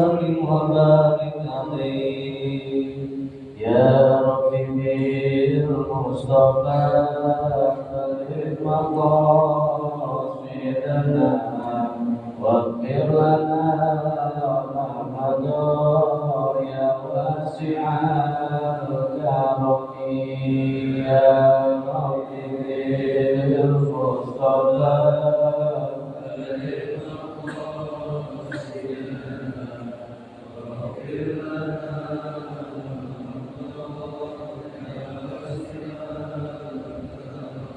وسلم وبارك عليه يا رب بالمصطفى بلغ مقاصدنا واغفر لنا ما مضى يا واسع الكرم يا رب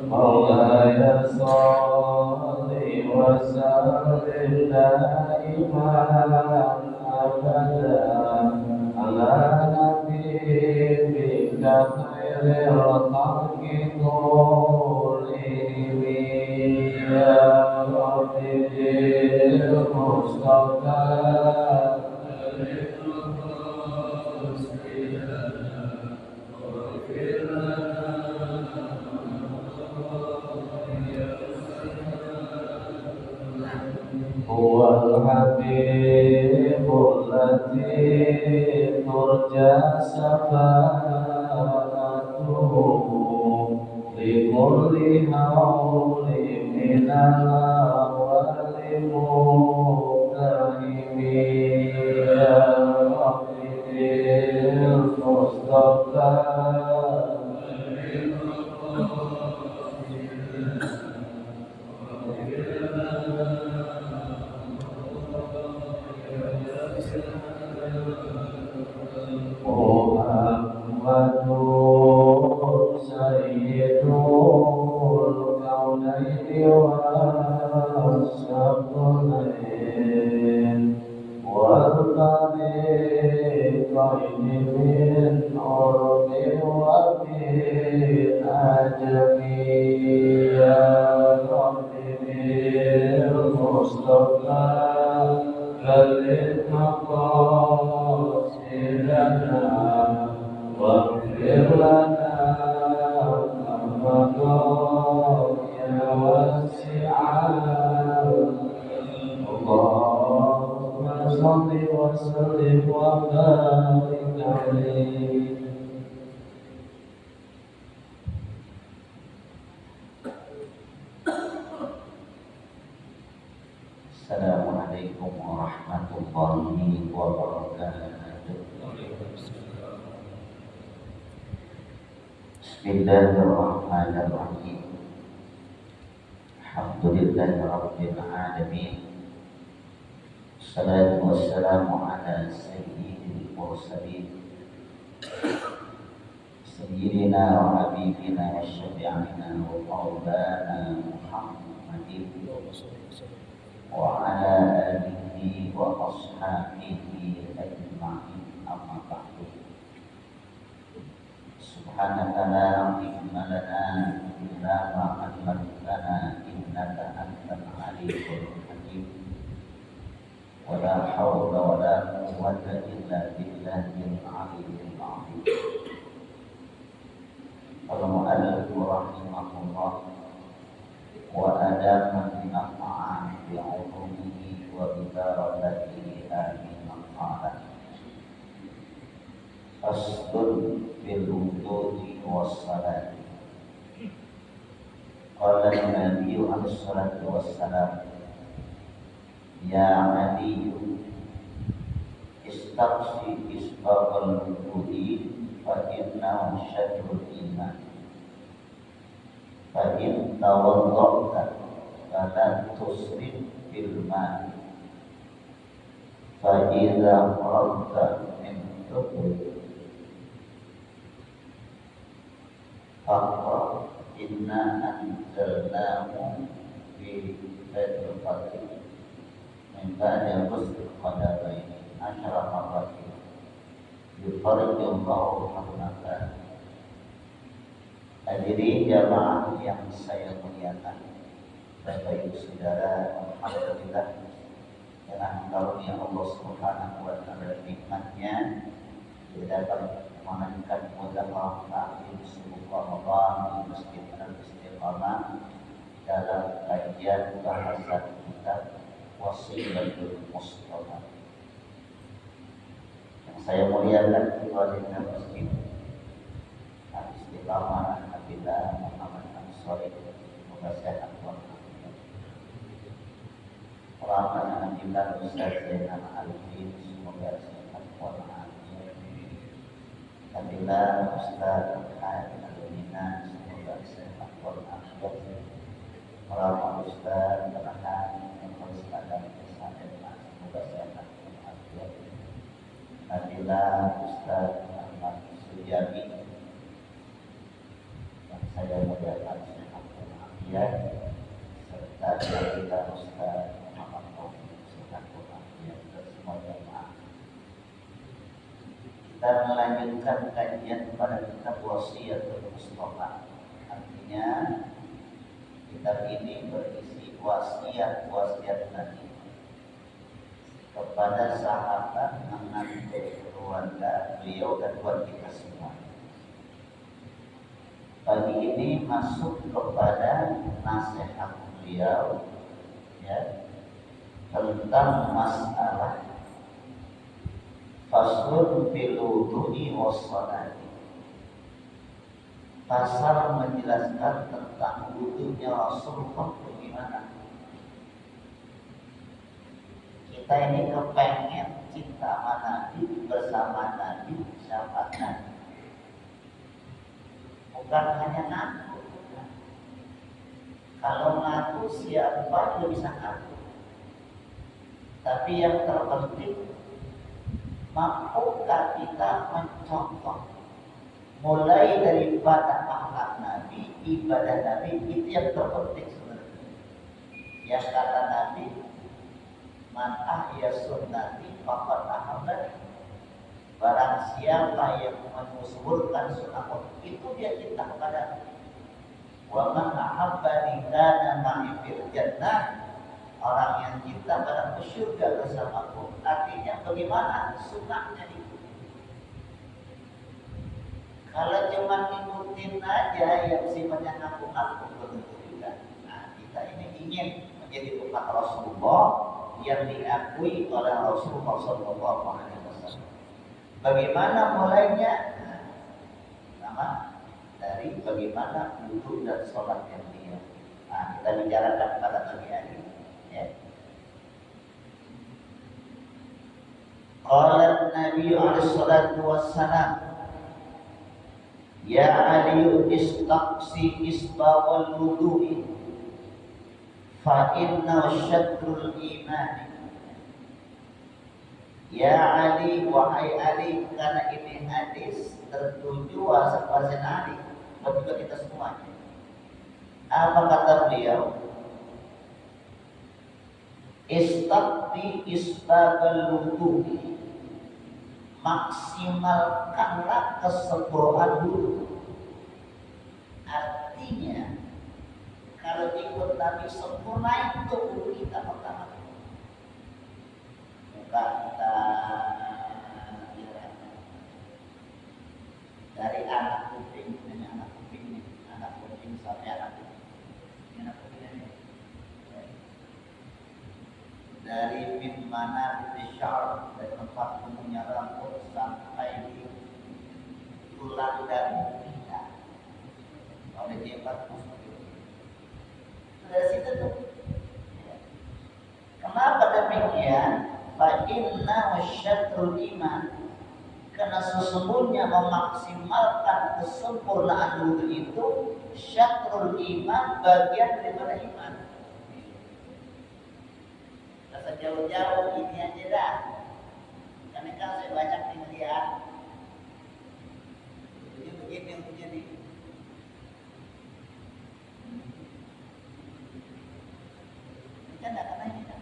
مولاي صل وسلم دائما ابدا على نبيك خير الخلق كلهم يا رب بالمصطفى هو الحبيب الذي ترجى شفاعته لكل هول من الأهوال مقتحم يا رب المصطفى محمد سيد الكونين والثقلين والفريقين من عرب ومن عجم يا رب بالمصطفى بلغ مقاصدنا واغفر لنا ما مضى يا واسع اللهم صل وسلم وبارك عليه. Assalamualaikum warahmatullahi wabarakatuh. Bismillahirrahmanirrahim. Alhamdulillahi rabbil alamin. Assalatu wassalamu ala sayyidil mursalin sayyidina wa habibina wa syafi'ina wa maulana Muhammadin wa ala alihi wa ashabihi ajma'in, amma ba'du. Subhanaka la ilma lana illa ma 'allamtana innaka antal alimul hakim. Wa la hawla wa la quwwata illa billahil aliyyil azim. Al-mu'allif rahimahullah wa adama min al-ma'ani bi'ulumihi wa bibarakatihi amin al-qala faslun fil wudhu'i was-salati. Qala an-nabiy alaihi salatu wassalam, ya Ali istaqsi isbaqal wudhu'i fa innahu syatrul iman. Fa in tawadda'ta fala tusrif fil ma'i. Fa idza faragta min wudu'i faqra inna anzalnahu fi lailatul qadr min ba'di ghusl qadamaini asyara marratin yufarrijullahu rahmatan. Hadirin jamaah yang saya muliakan, Bapak Ibu Saudara, alhamdulillah dengan karunia Allah Subhanahu wa taala nikmatnya kita dapat menunaikan muzakarah ta'lim subuh Ramadan di Masjid Al-Istiqamah dalam kajian bahasan kitab Wasilatul Mustafa. Saya muliakan keluarga muslim Istiqamah Abdillah Muhammad Ansori, semoga sehat walafiat. Rahman Abdillah Ustaz Zainal Arifin, semoga sehat walafiat. Abdillah Ustaz Khair Al-Minan, semoga sehat walafiat. Rahman Ustaz Rahman Ustaz dan semoga sehat walafiat. Abdillah Ustaz Ahmad Sujati, saya muliakan sehat walafiat, serta kita Ustaz Muhammad Taufik sehat walafiat dan semua jemaah. Kita melanjutkan kajian pada kitab Wasiyatul Mustafa. Artinya kitab ini berisi wasiat-wasiat Nabi kepada sahabat, menantu, keluarga beliau dan buat kita semua. Pagi ini masuk kepada nasihat beliau ya, tentang masalah faslun fil wudu'i wassalati. Pasal menjelaskan tentang wudunya Rasulullah bagaimana. Kita ini kepengen cinta sama Nabi, bersama Nabi, syafaat Nabi. Bukan hanya ngaku. Kalau ngaku siapa juga bisa ngaku. Tapi yang terpenting, mampukah kita mencontoh mulai daripada akhlak Nabi, ibadah Nabi, itu yang terpenting sebenarnya. Yang kata Nabi, man ahya sunnati faqad ahabbani. Barang siapa yang menyuburkan sunnahku, itu dia cinta kepada Nabi. Wa man ahabbani kana ma'i fil jannah. Orang yang cinta pada surga bersamaku. Artinya bagaimana sunnahnya itu. Kalau cuma ngikutin aja yang sifatnya ngaku-ngaku, belum tentu juga. Nah, kita ini ingin menjadi umat Rasulullah yang diakui oleh Rasulullah SAW. Bagaimana mulainya? Pertama, dari bagaimana wudu dan sholat yang dia. Nah, kita bicarakan pada pagi hari. Ya. Qala Nabi alaihi salatu wassalam, ya Ali istaqsi isbawal wudu'i fa inna syatrul imani. Ya Ali, wahai Ali, karena ini hadis tertuju kepada Ali, bagi kita semuanya. Apa kata beliau? Istaqti isbabal wudu'i, maksimalkanlah kesempurnaan wudu. Artinya, kalau ikut Nabi sempurna itu wudu kita pertama. Kita dari anak kuping sampai anak kuping dari min mana syar, dari tempat tumbuhnya rambut sampai di tulang dan kita. Kalau dia 40 dari situ tuh. Kenapa demikian? Fa inna syatrul iman, karena sesungguhnya memaksimalkan kesempurnaan wudu itu syatrul iman, bagian daripada iman. Rasa jauh-jauh ini aja dah. Karena kan saya banyak nih melihat begini yang terjadi. Ini kan tidak kena ini kan.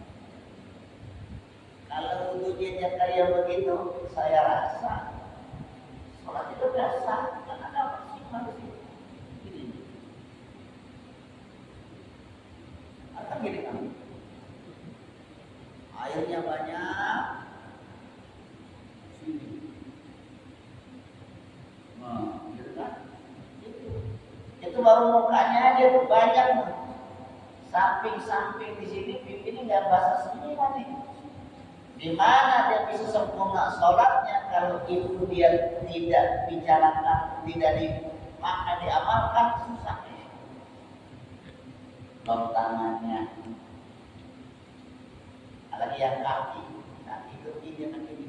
Kalau wudunya kayak begitu, saya rasa sholat itu biasa, karena ada maksimal sih. Gini, atau gini kan, airnya banyak, sini, gitu kan? Itu baru mukanya aja tuh banyak, samping-samping di sini, pipi ini nggak basah semua nih. Di mana dia bisa sempurna sholatnya kalau itu dia tidak bicarakan, tidak maka diamalkan susah. Lom tangannya, apalagi yang kaki, nah itu dia kan ini.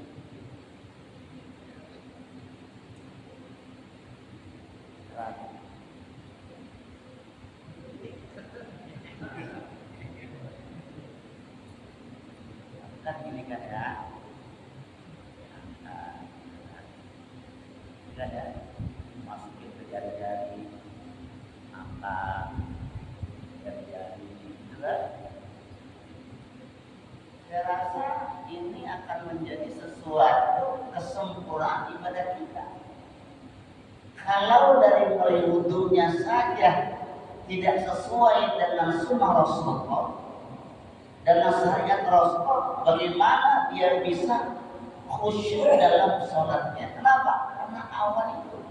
Kan gini kan ya, kan ya, masukin ke jari-jari, angkat jari-jari, gitu kan? Saya rasa ini akan menjadi sesuatu kesempurnaan ibadah kita. Kalau dari mulai wudunya saja tidak sesuai dengan sunnah Rasulullah, dalam syariat Rasul, bagaimana dia bisa khusyuk dalam sholatnya? Kenapa? Karena awal itu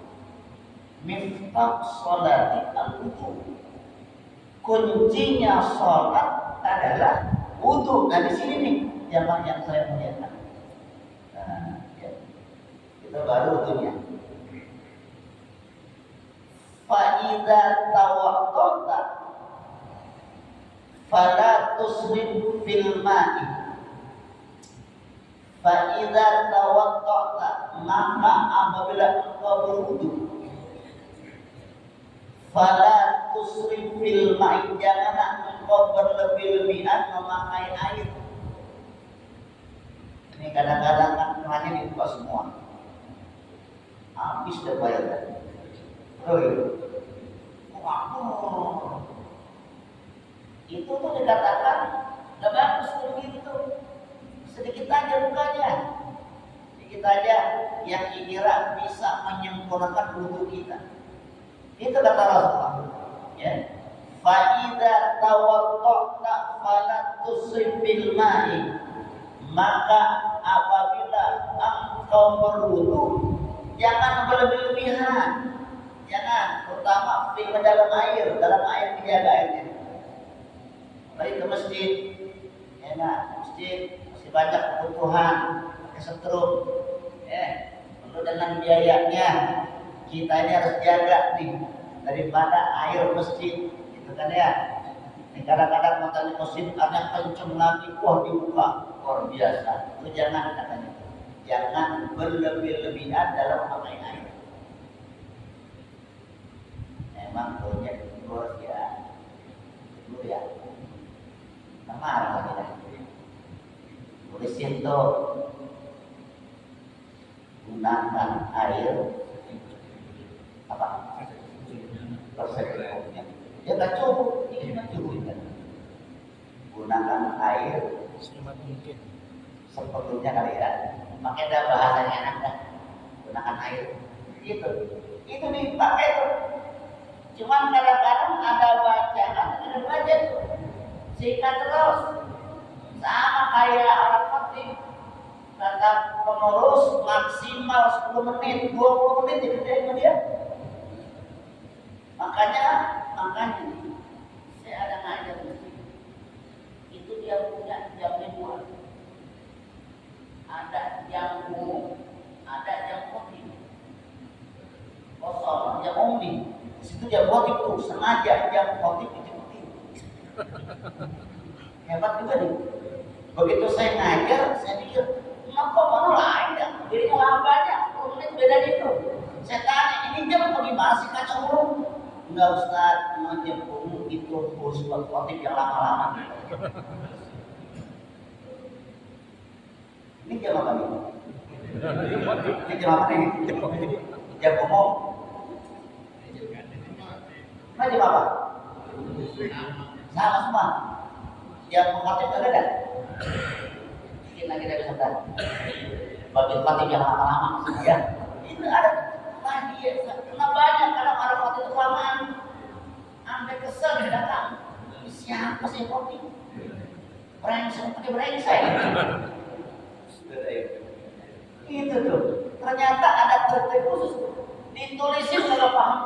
miftah sholati al-wudu. Kuncinya sholat adalah wudu. Nah di sini nih jamaah yang saya muliakan. Nah, ya. Itu baru wudunya. Fa'idha tawaqqata fala tusrif fil ma'i. Fa idza tawaqqa'ta, maka apabila engkau berwudu, fala tusrif fil ma'i, janganlah engkau berlebih-lebihan memakai air. Ini kadang-kadang kan hanya dibuka semua, habis dah bayar. Itu tuh dikatakan gak bagus begitu. Sedikit aja bukanya, sedikit aja yang kira bisa menyempurnakan wudu kita. Itu kata Rasulullah. Ya, fa idza tawaqqa'ta fala tusrif bil ma'i, maka apabila engkau berwudu jangan berlebih-lebihan. Jangan, terutama di dalam air dijaga airnya. Balik ke masjid, ya nah, masjid masih banyak kebutuhan, kesetrum, perlu dengan biayanya. Kita ini harus jaga nih daripada air masjid, gitu kan ya. Ini kadang-kadang matanya masjid karena kenceng lagi, wah dibuka, luar biasa. Itu jangan katanya, jangan berlebih-lebihan dalam memakai air. Memang proyek terus ya, dulu ya. Nama apa ya? Tulisin tuh, gunakan air apa? Persekutunya. Ya tak cukup, ini kan cukup kan? Gunakan air semaksimal mungkin. Seperlunya kali ya. Makanya ada bahasanya ada. Gunakan air. Itu dipakai tuh. Cuman kadang-kadang ada bacaan, ada baca tuh. Sikat terus, sama kayak orang khotib, kata pengurus maksimal 10 menit, 20 menit dikerjain dia. Makanya saya ada ngajar itu dia punya jamnya dua, ada jam umum, ada jam khotib kosong, jam umum. Situ jam khotib tuh sengaja jam khotib itu. Hebat juga nih. Begitu saya ngajar, saya pikir, kenapa mana lain ya? Dirinya lambatnya, 10 menit beda itu. Saya tanya, ini jam apa gimana sih kacau umum? Enggak Ustaz, jam umum itu khusus buat khotib yang lama-lama. Ini jam apa nih? Ini jam apa nih? Jam umum. Nah jam apa? Sama semua. Yang mengkhotib ada kan? Mungkin lagi kita bisa tahu. Bagi khotib yang lama-lama, ya. Itu ada lagi. Karena banyak kadang ada khotib itu kelamaan. Sampai kesel dia datang. Siapa sih khotib? Brengsek, pakai brengsek. Itu tuh. Ternyata ada trik khusus. Ditulisin kalau paham.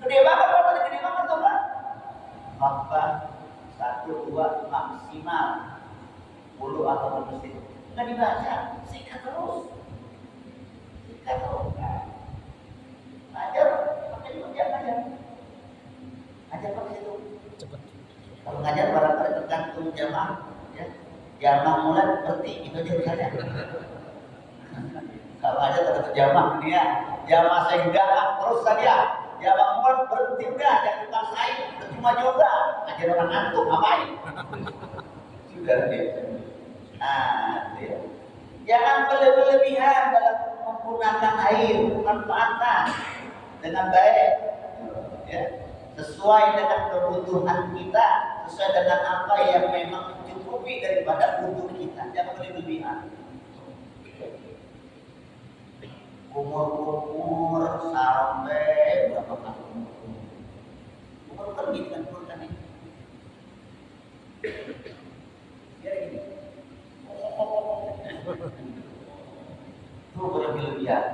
Gede banget, kalau gede banget tuh kan? Khotbah 1, 2 maksimal 10 atau bermesin. Nggak dibaca, sikat terus. Sikat terus. Ajar, pakai itu dia ajar. Ajar pakai itu. Kalau ngajar barangkali tergantung jamaah, ya. Jamaah mulai berarti itu aja urusannya. Kalau aja tergantung jamaah dia, jamaah saya enggak terus saja. Jamaah mulai berhenti enggak, jangan dipaksain, cuma juga. Ajar orang ngantuk ngapain? Sudah dia. Ya. Jangan berlebihan dalam menggunakan air, manfaatkan dengan baik, ya. Sesuai dengan kebutuhan kita, sesuai dengan apa yang memang mencukupi daripada butuh kita. Jangan berlebihan. Kumur sampai berapa kali? Kumur kan gitu kan, kumur kan ini. Biar gini. Itu berlebihan,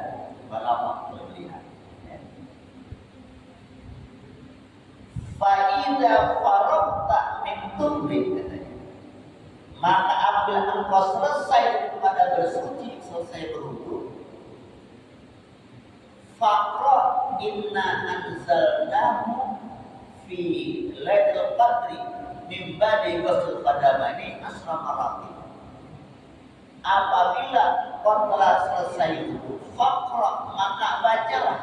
berapa berlebihan. Fa'idha farabta min tumbik, katanya. Maka apabila engkau selesai pada bersuci, selesai berwudu, faqra inna anzalnahu fi lailatul qadri min ba'di ghusl qadamaini asra marati. Apabila kau telah selesai wudu, faqra, maka bacalah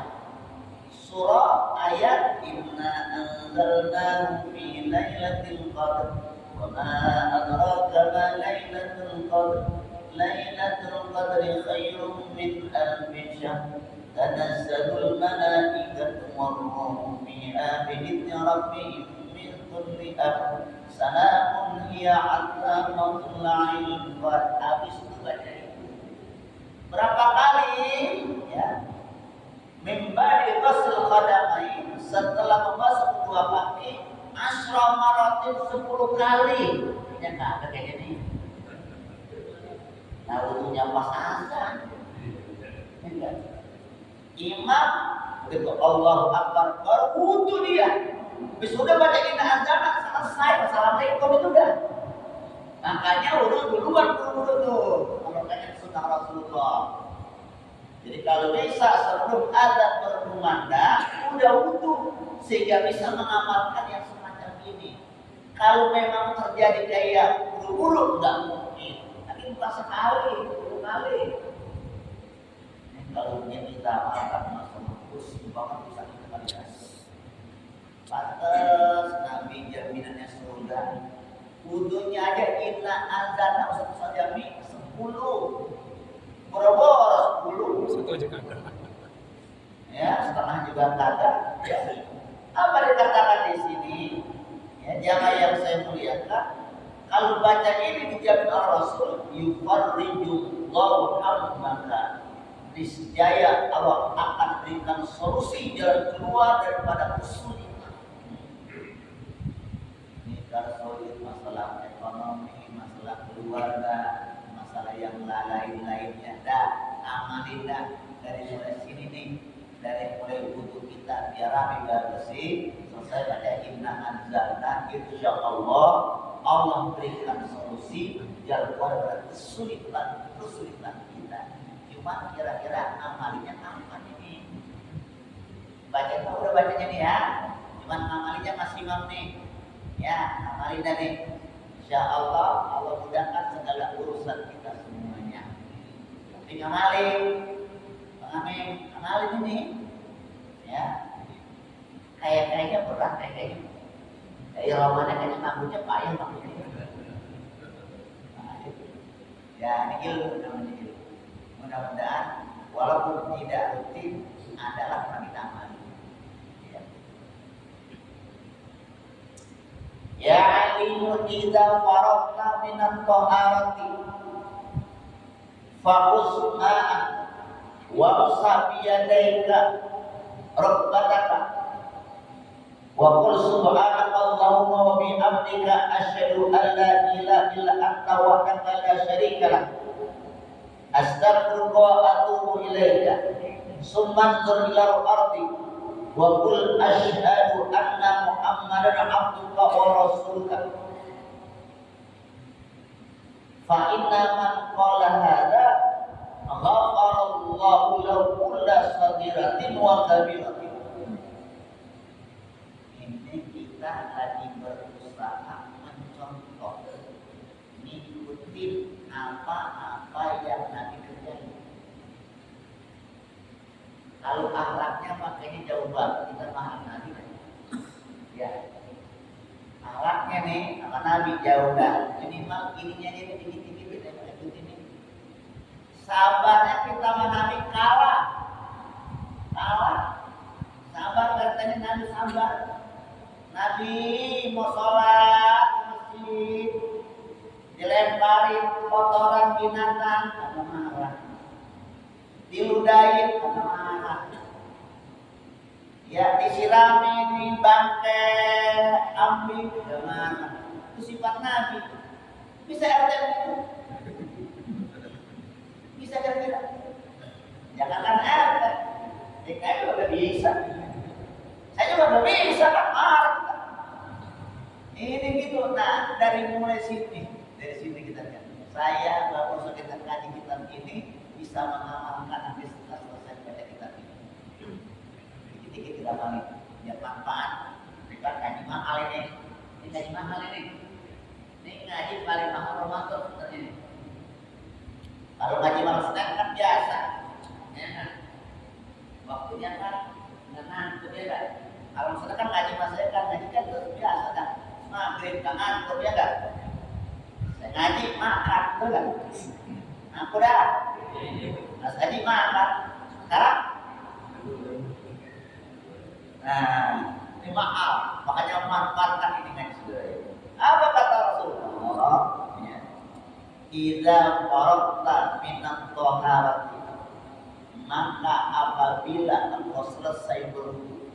surah ayat inna anzalnahu fi lailatul qadr wa ma adraka ma lailatul qadr lailatul qadri khairun min alfi syahr tanazzalul malaikatu war-ruhu fiha bi'izni rabbihim min kulli amr salamun hiya hatta matla'il fajr. Habis itu baca itu berapa kali, ya, mimbari ghusl qadamain, setelah membasuh kedua kaki, asra maratin 10 kali. Ya nggak ada kayak gini. Nah, wudunya pas azan. Imam begitu Allahu Akbar baru wudu dia. Sudah baca inna azana selesai, assalamualaikum itu dah. Makanya wudu duluan wudu tuh. Kalau kayak sunnah Rasulullah. Jadi kalau bisa sebelum azan berkumandang udah wudu sehingga bisa mengamalkan yang semacam ini. Kalau memang terjadi kayak buru-buru enggak mungkin. Tapi bukan sekali, 10 kali. Kalau kita akan masuk khusus banget bisa kita lihat. Pantes Nabi jaminannya surga. Wudunya aja inna azana Ustaz Jami 10. Boro-boro 10. Satu aja kagak. Ya, setengah juga kagak. Ya. Apa dikatakan di sini? Ya, jamaah yang saya muliakan, kalau baca ini dijamin oleh Rasul, yufarrijullahu amraka. Niscaya Allah akan berikan solusi jalan keluar daripada kesulitan. Ini kalau sulit masalah ekonomi, masalah keluarga, masalah yang lain-lainnya, amalin dari mulai sini nih, dari mulai wudu kita biar rapi biar bersih, selesai baca inna anzalna, insyaallah Allah berikan solusi jalan keluar dari kesulitan kita. Cuma kira-kira amalinya apa ini? Baca udah bacanya nih ya. Cuman amalinya masih imam nih. Ya, amalin nih. Insyaallah Allah mudahkan segala urusan kita semuanya. Tapi ngamalin, ngamalin ini. Ya. Kayaknya berat kayaknya. Kayak romannya kayaknya nanggunya payah nanggunya. Ya, ini ilmu namanya ilmu. Mudah-mudahan walaupun tidak rutin adalah pernah kita amali. Ya alimu idza faraqta minat taharati faqusma wa usabiyadaika rukbataka wa qul subhanaka allahumma wa bihamdika asyhadu an la ilaha illa anta wahdaka la syarika lak astaghfiruka wa atubu ilaika summa anzur ila al-ardi wa qul asyhadu anna muhammadan abduka wa rasuluka Fa inna man qala hadza ghafarallahu lahu kulla saghiratin wa kabiratin. Ini kita lagi berusaha mencontoh, ngikutin apa-apa yang Nabi kerjain. Kalau akhlaknya makanya jauh banget kita paham Nabi. Ya, akhlaknya nih sama Nabi jauh dah. Minimal ininya ini dikit-dikit kita ikutin ini. Sabarnya kita sama Nabi kalah. Sabar katanya Nabi sabar. Nabi mau sholat ke masjid, dilemparin kotoran binatang, ada marah. Diludahin, ada marah. Ya disirami di bangkai ambil, ada marah. Itu sifat Nabi. Bisa RT itu? Bisa kira-kira? Jangankan RT, DKI juga udah bisa. Saya juga udah bisa kan marah. Ini gitu. Nah dari mulai sini kita lihat. Saya baru sekitar kaji kitab ini bisa mengamalkan habis setelah selesai baca kitab ini. Dikit-dikit kita balik. Biar manfaat. Kita kaji mahal ini. Ini kaji mahal ini. Ini ngaji paling mahal Ramadan seperti ini. Kalau ngaji mahal sedang kan biasa. Ya kan? Waktunya kan ngantuk ya kan. Kalau misalnya kan ngaji masanya kan ngaji kan terus biasa kan. Maghrib kan ngantuk ya kan. Saya ngaji makan betul kan. Aku dah. Mas ngaji makan. Sekarang. Nah ini mahal. Makanya manfaatkan ini ngaji. Apa kata Rasulullah? Idza faragta minat thaharati, maka apabila engkau selesai berwudu,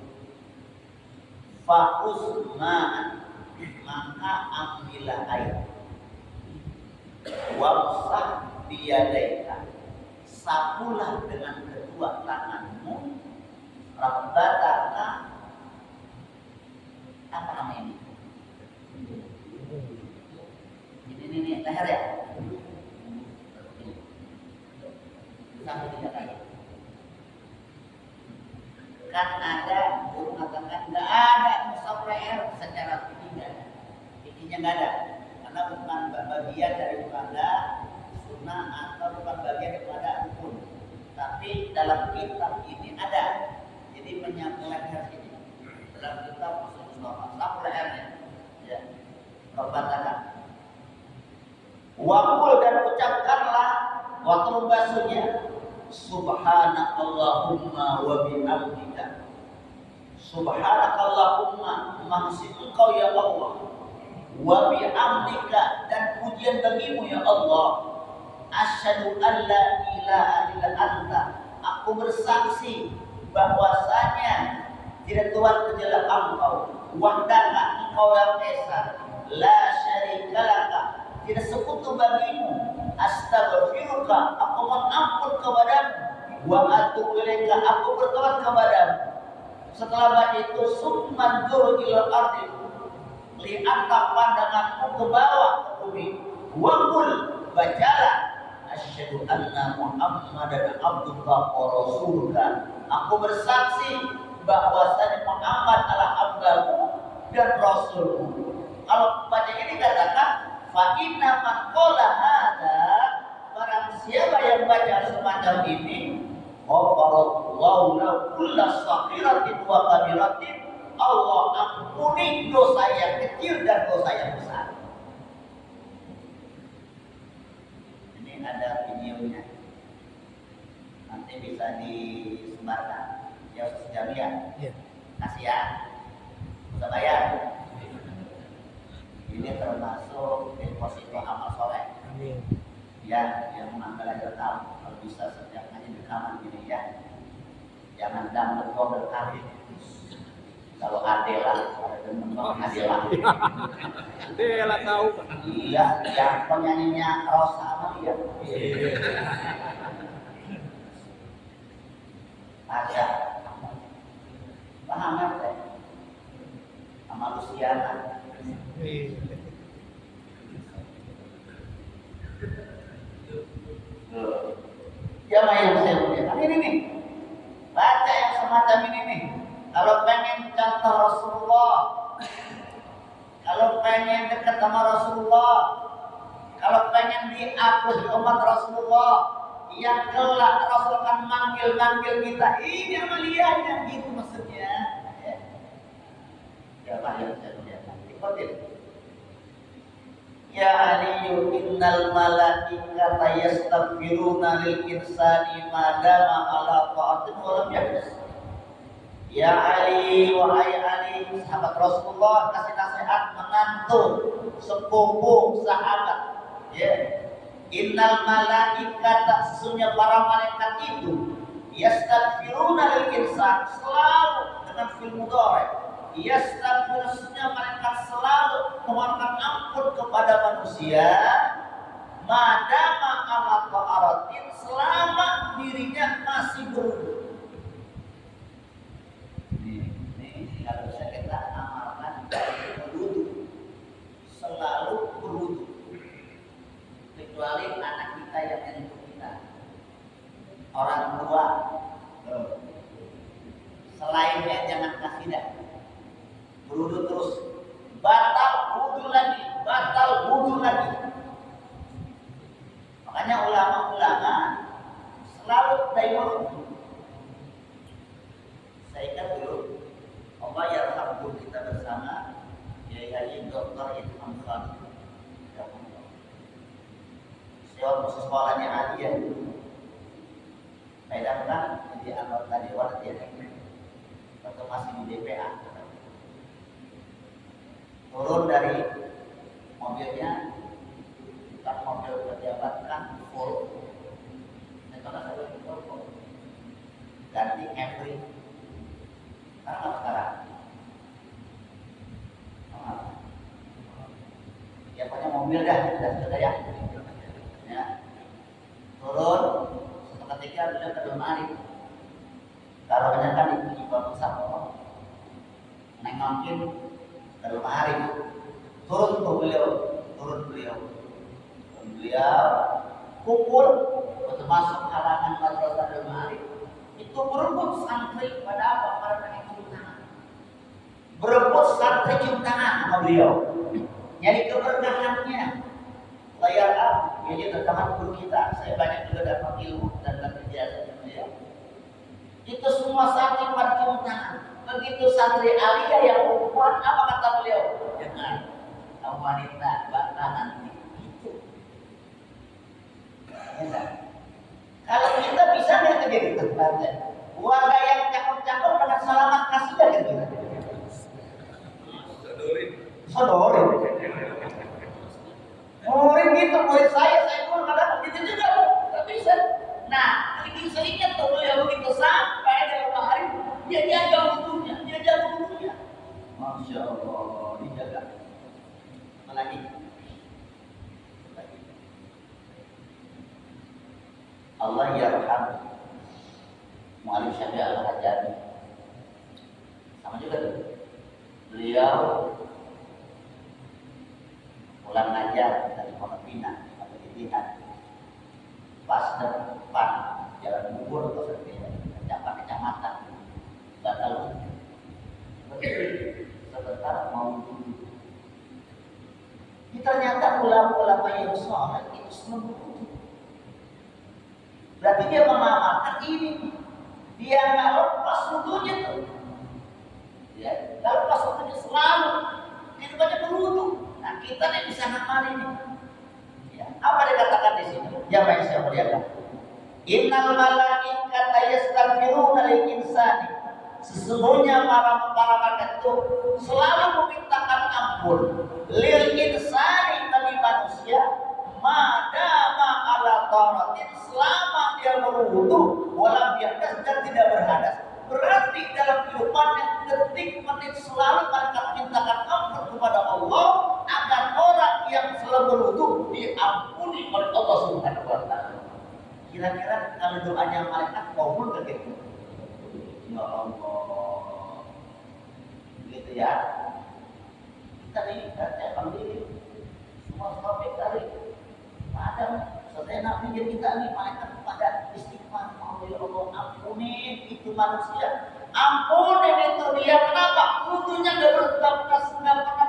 fa'us ma'an, maka ambillah air, wamsah biyadaika, sapulah dengan kedua tanganmu, rabbataka, apa nama ini? Ini leher ya? Sampai 3 kali. Kan ada guru mengatakan nggak ada musab leher secara fikih, fikihnya nggak ada, karena bukan bagian daripada sunnah atau bukan bagian daripada rukun. Tapi dalam kitab ini ada, jadi menyapu leher ini dalam kitab Rasulullah, sapu lehernya, ya, robatana. Waqul dan ucapkanlah waktu membasuhnya, subhanakallahumma wa bihamdika, subhanakallahumma, maksud engkau ya Allah, wa bihamdika, dan pujian bagimu ya Allah, asyhadu an la ilaha illa anta, aku bersaksi bahwasanya tidak Tuhan kecuali engkau, wahdaka, engkau yang esa, la syarika laka, tidak sekutu bagimu, astaghfiruka, aku mohon ampun kepadamu, wa atubu ilaika, aku bertobat kepadamu. Setelah baca itu, summan juru ila ardi, lihatlah pandanganmu ke bawah ke bumi, waqul, bacalah, asyhadu anna muhammadan abduka wa rasuluka, aku bersaksi bahwasanya Muhammad adalah hambamu dan rasulmu. Kalau baca ini katakan fa inna man qala hadza, barang siapa yang baca semacam ini, ghafarallahu lahu kulla saghiratin wa kabiratin, Allah ampuni dosa yang kecil dan dosa yang besar. Ini ada videonya, nanti bisa disebarkan ya, Jamiah. Kasih ya, bisa bayar. Ini termasuk deposito amal soleh. Ya, yang mengambil aja tahu. Kalau bisa setiap hari rekaman gini ya. Jangan download berkali. Kalau Adela, ada teman-teman Adela. Adela tahu. Iya, yang penyanyinya Rosa sama dia. Ada. Paham ya? Sama Luciana. Jamaah yang saya muliakan ini nih, baca yang semacam ini nih. Kalau pengen contoh Rasulullah, kalau pengen dekat sama Rasulullah, kalau pengen diakus di umat Rasulullah, yang kelak Rasul akan manggil kita. Ini amaliannya gitu maksudnya. Jamaah yang saya muliakan, ikutin. Ya aliyu innal malaikata yastaghfiruna lil insani madama ala ta'atin wa lam yahdas. Ya Ali, wahai Ali, sahabat Rasulullah, kasih nasihat menantu, sepupu, sahabat. Ya. Innal malaikata, sesungguhnya para malaikat itu yastaghfiruna lil insan, selalu dengan fi'il mudhari'. Yastaghfiruna, mereka selalu memohonkan ampun kepada manusia madama ala ta'aratin, selama dirinya masih berwudu. Ini kalau bisa kita amalkan dari berwudu, selalu berwudu, kecuali anak kita yang menyentuh kita, orang tua. Selainnya jangan kasih dah. Berwudu terus, batal wudu lagi, batal wudu lagi. Makanya ulama-ulama selalu daimon. Saya ingat dulu, Allah yarhamhu kita bersama, Yai Dr. Ilham Khalid. Saya waktu sekolahnya Aliyah dulu. Saya daftar jadi anggota dewan dia waktu masih di DPA. Turun dari mobilnya, bukan mobil pejabat, kan full. Ganti every. Sekarang ya punya mobil dah, sudah ya. Ya. Turun, seketika beliau ke lemari. Taruhnya kan di bawah sampah, nengokin ke lemari. Turun beliau kumpul untuk masuk halaman madrasah lemari. Itu berebut santri pada apa? Pada pengen cium tangan. Berebut santri cium tangan sama beliau. Jadi keberkahannya. Layar jadi tertahan guru kita. Saya banyak juga dapat ilmu dan ijazah dari beliau. Itu semua santri pada cium tangan. Begitu santri Aliyah yang perempuan, apa kata beliau? Jangan, kamu wanita, bantah nanti. Itu. Ya, kalau kita bisa nggak terjadi terbantu? Warga yang cakep-cakep dengan selamat kasih ya gitu. Sodorin. Murid gitu, murid saya pun kadang begitu juga, nggak bisa. Nah, ini saya ingat tuh beliau begitu sampai dalam hari dia jaga wudunya, Masya Allah, dijaga. Apalagi? Allah yarham Mu'alif Syafi'i Al-Hajjami. Sama juga tuh. Beliau pulang ngajar dari Pondok Pinang atau Itihad. Pas depan jalan Bubur atau kecamatan batal. Sebentar mau duduk. Ternyata ulama-ulama yang soleh itu semua begitu. Berarti dia mengamalkan ini. Dia nggak lepas wudunya tuh. Ya, nggak lepas wudunya selalu. Dia banyak berwudu. Nah kita nih bisa ngamalin ini. Ya, apa dikatakan di sini? Jamaah yang saya muliakan. Innal malaikata yastaghfiruna lil insani. Sesungguhnya para malaikat itu selalu memintakan ampun lil insani, bagi manusia, madama ala taratin, selama dia berwudu walam yahdas, dan tidak berhadas. Berarti dalam kehidupannya detik menit selalu malaikat memintakan ampun kepada Allah agar orang yang selalu berwudu diampuni oleh Allah Subhanahu wa taala. Kira-kira kalau doanya malaikat kabul enggak gitu? Ya Allah. Gitu ya. Kita ini kan diri semua topik kali. Ada selesai nabi kita ini malaikat pada istiqomah. manusia. Ampunin itu dia, kenapa? Wudunya nggak berbekas, nggak pernah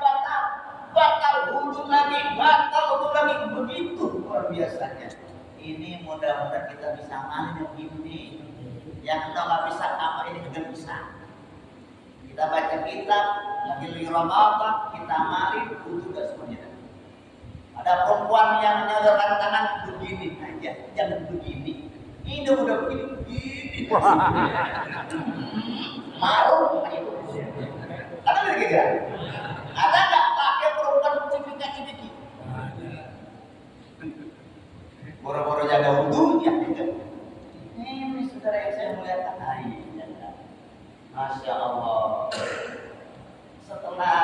batal wudu lagi, begitu luar biasanya. Ini mudah-mudahan kita bisa amalin ini. Yang kita nggak bisa apa ini juga bisa. Kita baca kitab, lagi Ramadan, kita amalin, wudu gak semuanya. Ada perempuan yang menyodorkan tangan begini aja, jangan begini. Ini udah begini. Malu itu. Ada nggak kira? Ada nggak pakai perempuan cipika-cipiki? Boro-boro jaga wudhunya. Ini saudara yang saya muliakan hari ini. Masya Allah. Setelah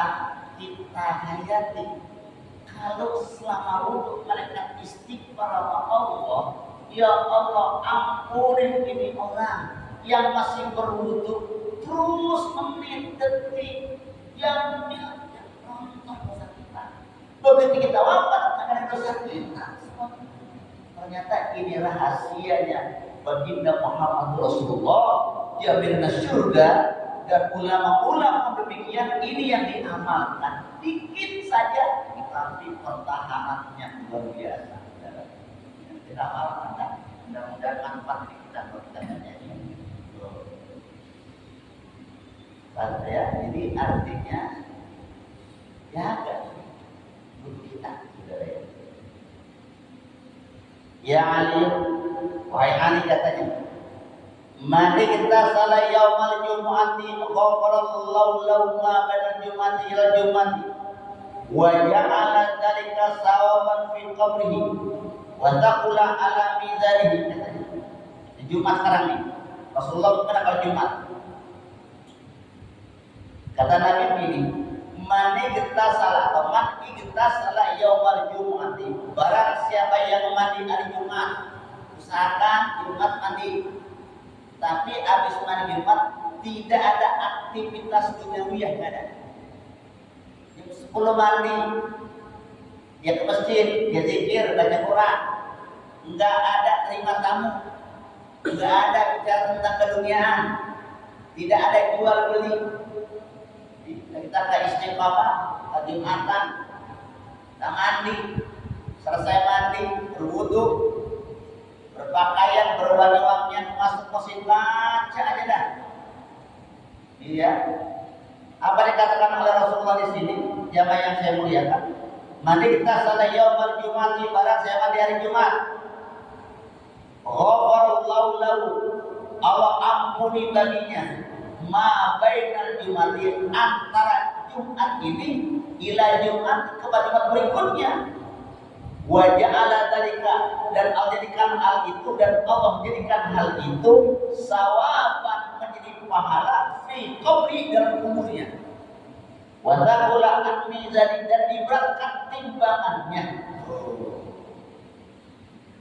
kita hayati, kalau selama wudhu mereka istighfar sama Allah, ya Allah ampunin ini orang yang masih berwudhu terus menit detik yang nonton dosa kita. Begitu kita wafat akan dosa kita. Ternyata ini rahasianya baginda Muhammad Rasulullah, dia benar surga. Dan ulama-ulama demikian, ini yang diamalkan dikit saja, tapi pertahanannya luar biasa. Kita amalkan kan, mudah-mudahan manfaat kita kalau kita nyanyi. Ya, jadi artinya jaga butuh kita, saudara ya. Ya Ali, wahai Ali katanya, mari kita salah yaumal jumu'ati ghafarallahu lahu ma bainal jumu'ati ila jumu'ati wa ja'ala dzalika sawaban fi qabrihi wa taqula ala mizanihi. Di Jumat sekarang nih, Rasulullah pernah kalau Jumat kata Nabi ini, mani kita salah atau mati kita salah yaumal jumu'ati, barang siapa yang mandi hari Jumat, usahakan Jumat mandi. Tapi habis mandi Jumat tidak ada aktivitas duniawi, nggak ada. Jam 10 mandi, dia ke masjid, dia zikir, baca Quran. Nggak ada terima tamu, nggak ada bicara tentang keduniaan, tidak ada jual beli. Kita ke istiqamah, ke Jumatan, kita mandi, selesai mandi, berwudu, berpakaian, berwangi-wangian, masuk masjid, baca aja dah. Iya. Apa dikatakan oleh Rasulullah di sini? Jamaah yang saya muliakan. Mandi kita salah yaumul jumati, barang saya mandi hari Jumat. Ghafarallahu lahu, Allah ampuni baginya. Ma bainal jumati, antara Jumat ini ila Jumat kepada Jumat berikutnya. Wa ja'ala dzalika, dan Allah jadikan hal itu, dan Allah menjadikan hal itu sawaban, menjadi pahala fi qabri, dalam kuburnya. Wa taqula an mizani, dan diberatkan timbangannya.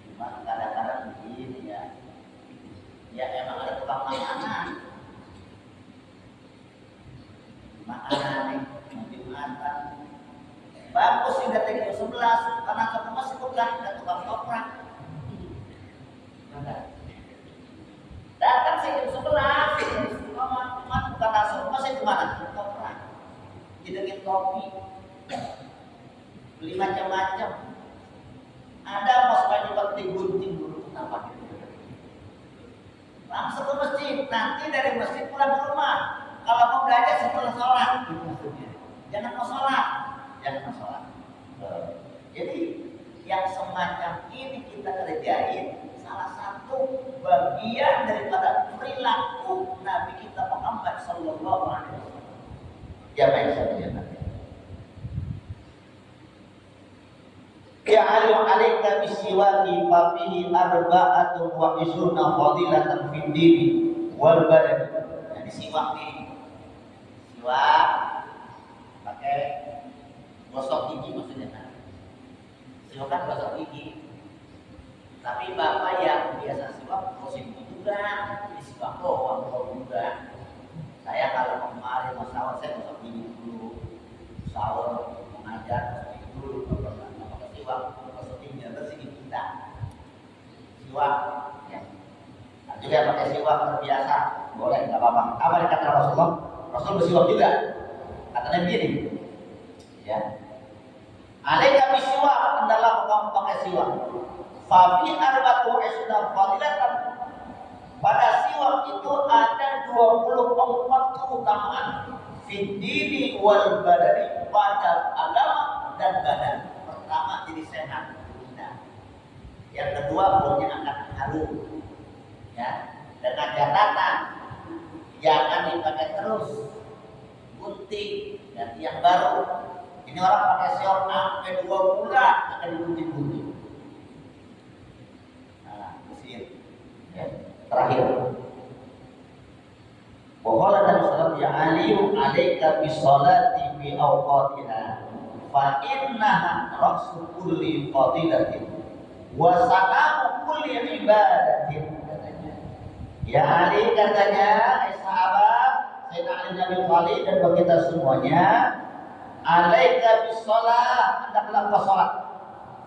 Cuma kadang-kadang begini ya. Ya emang ada tukang makanan. Makanan nih, Jumatan. Bagus sih datang jam 11, karena ke masjid bukan ada tukang toprak. Datang sih jam 11, cuma bukan langsung masih kemana? Toprak. Hidungin kopi, beli macam-macam. Ada pos baju seperti gunting dulu, kenapa gitu? Langsung ke masjid, nanti dari masjid pulang ke rumah. Kalau mau belajar setelah sholat, gitu maksudnya. Jangan mau sholat. Jadi yang semacam ini kita kerjain, salah satu bagian daripada perilaku Nabi kita Muhammad Sallallahu Alaihi Wasallam. Ya baik saja. Ya'alu alaika bisiwaki fafihi arba'atun wa isuna fadilatan fid dini wal badani. Jadi siwak nih. Siwak pakai gosok gigi maksudnya kan. Siwak kan gosok gigi. Tapi bapak yang biasa siwak gosok gigi juga, ini siwak doang juga. Saya kalau kemarin mau sahur saya gosok gigi dulu. Sahur mengajar gosok gigi dulu. Siwak gosok gigi bersih kita. Siwak ya. Nah, juga pakai siwak terbiasa boleh, nggak apa-apa. Apa yang kata Rasulullah? Rasul bersiwak juga. Katanya begini, ya. Alaika bisiwak, hendaklah kamu pakai siwak. Fa fi arba'atu isna fadilatan. Pada siwak itu ada 24 keutamaan. Fid dini wal badani, pada agama dan badan. Pertama jadi sehat. Nah, yang kedua baunya akan harum. Ya, dengan catatan jangan dipakai terus, gunting ganti yang baru. Ini orang pakai siwak sampai 2 bulan akan digunting-gunting. Nah, usir. Ya, terakhir. Waqala Nabi sallallahu alaihi wasallam, "Aliyu 'alaika bis-shalati fi awqatiha, fa innaha ra'su kulli fadilatin wa sanamu kulli ibadatin." Katanya. Ya Ali, katanya, sahabat Sayyidina Ali bin Abi Thalib dan bagi kita semuanya, alaika bis-shalah, hendaklah kau salat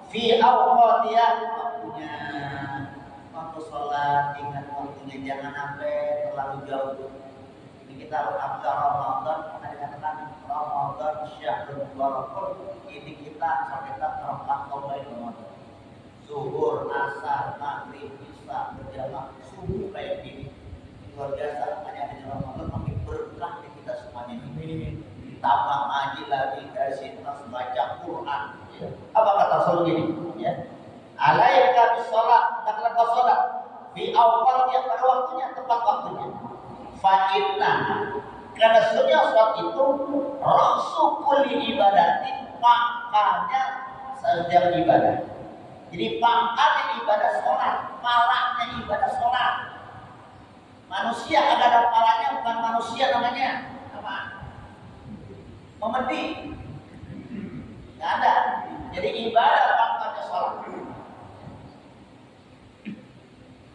fi awqatiha, waktunya. Waktu salat ingat waktunya, jangan sampai terlalu jauh. Ini kita harus Ramadan, karena dikatakan Ramadan syahrul barakah. Ini kita sampai kita terpantau dari Ramadan. Zuhur, asar, maghrib, isya, berjamaah, subuh kayak gini. Luar biasa, hanya di Ramadan makin berkah di kita semuanya ini. Ditambah ngaji lagi dari situ baca Quran. Ya. Apa kata Rasul gini? Ya. Alaika bis-shalah, hendaklah kau salat fi awqat, yang pada waktunya, tepat waktunya. Fa inna, karena sesungguhnya salat itu ra'su kulli ibadati, pangkalnya setiap ibadah. Jadi pangkalnya ibadah salat, palanya ibadah salat. Manusia agak ada palanya, bukan manusia namanya. Apa? Memedi. Nggak ada. Jadi ibadah pangkalnya salat.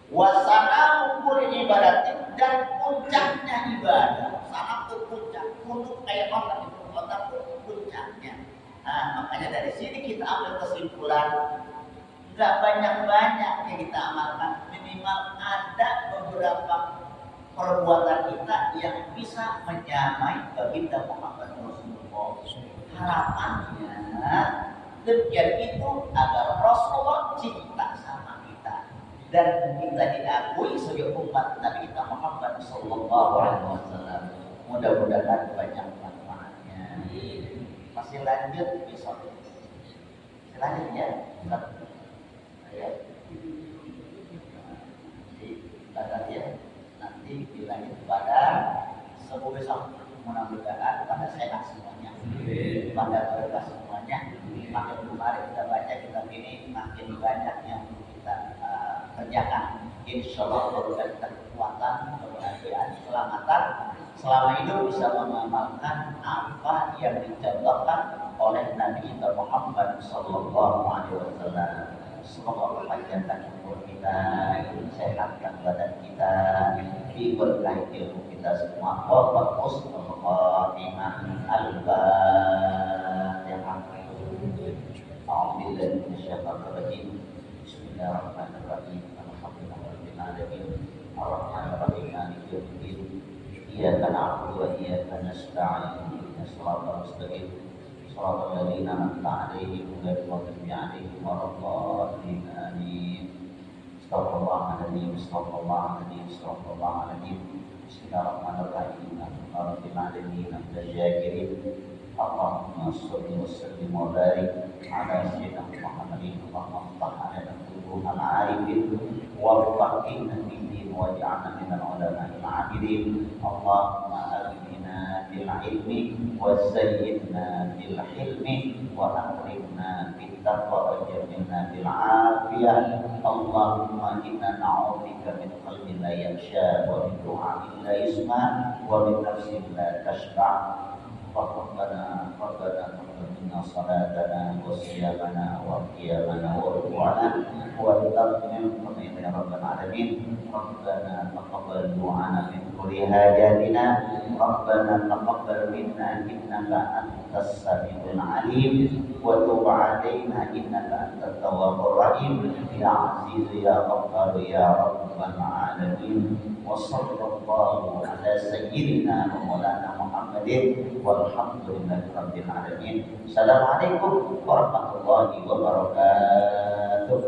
Wasana ukul ibadatin, dan puncaknya ibadah. Sana itu puncak, untuk kayak otak itu, otak itu puncaknya. Nah, makanya dari sini kita ambil kesimpulan, nggak banyak-banyak yang kita amalkan, minimal ada beberapa perbuatan kita yang bisa menyamai baginda Muhammad Rasulullah. Harapannya demikian itu agar Rasulullah cinta sama kita dan kita diakui sebagai umat Nabi kita Muhammad Sallallahu Alaihi Wasallam. Mudah-mudahan banyak manfaatnya. Masih lanjut besok. Lanjut ya. Ya. Nanti ya. Nanti bilangin kepada semua besok, mudah-mudahan pada sehat semuanya, pada berkah semuanya. Makin kemarin kita baca kitab ini, makin banyak yang kita kerjakan. Insya Allah memberikan kita kekuatan, kebahagiaan, keselamatan selama hidup, bisa mengamalkan apa yang dicontohkan oleh Nabi kita Muhammad Sallallahu Alaihi Wasallam. Semoga panjangkan umur kita, sehatkan badan kita, diberkahi ilmu kita semua. Wa husnul khatimah. Al-Fatihah. A'udzubillahi minasyaitonir rajim. Bismillahirrahmanirrahim. Alhamdulillahirabbil alamin. Arrahmanir rahim. Maliki yaumiddin. Iyyaka na'budu wa iyyaka nasta'in. Ihdinas siratal mustaqim. صراط الذين أنعمت عليهم غير المغضوب عليهم ولا الضالين آمين. استغفر الله العظيم، استغفر الله العظيم، استغفر الله العظيم. بسم الله الرحمن الرحيم. الحمد لله رب العالمين حمد الشاكرين. اللهم صل وسلم وبارك على سيدنا محمد. اللهم افتح علينا قلوب العارفين وفقهنا في الدين واجعلنا من العلماء العاملين. اللهم أغننا بالعلم وزينا بالحلم وأكرمنا بالتقوى وجملنا بالعافية. اللهم إنا نعوذ بك من قلب لا يخشى ومن دعاء لا يسمع ومن نفس لا تشبع. ربنا تقبل منا صلاتنا وصيامنا وقيامنا وركوعنا وتقبل يا رب العالمين. ربنا تقبل دعانا من كل حاجاتنا. ربنا تقبل منا إنك أنت السميع العليم وتب علينا إنك أنت التواب الرحيم. يا عزيز يا رب qalu ya rabbal alamin wa sallallahu ala sayyidina wa maulana Muhammadin walhamdulillahi rabbil alamin. Assalamualaikum warahmatullahi wabarakatuh.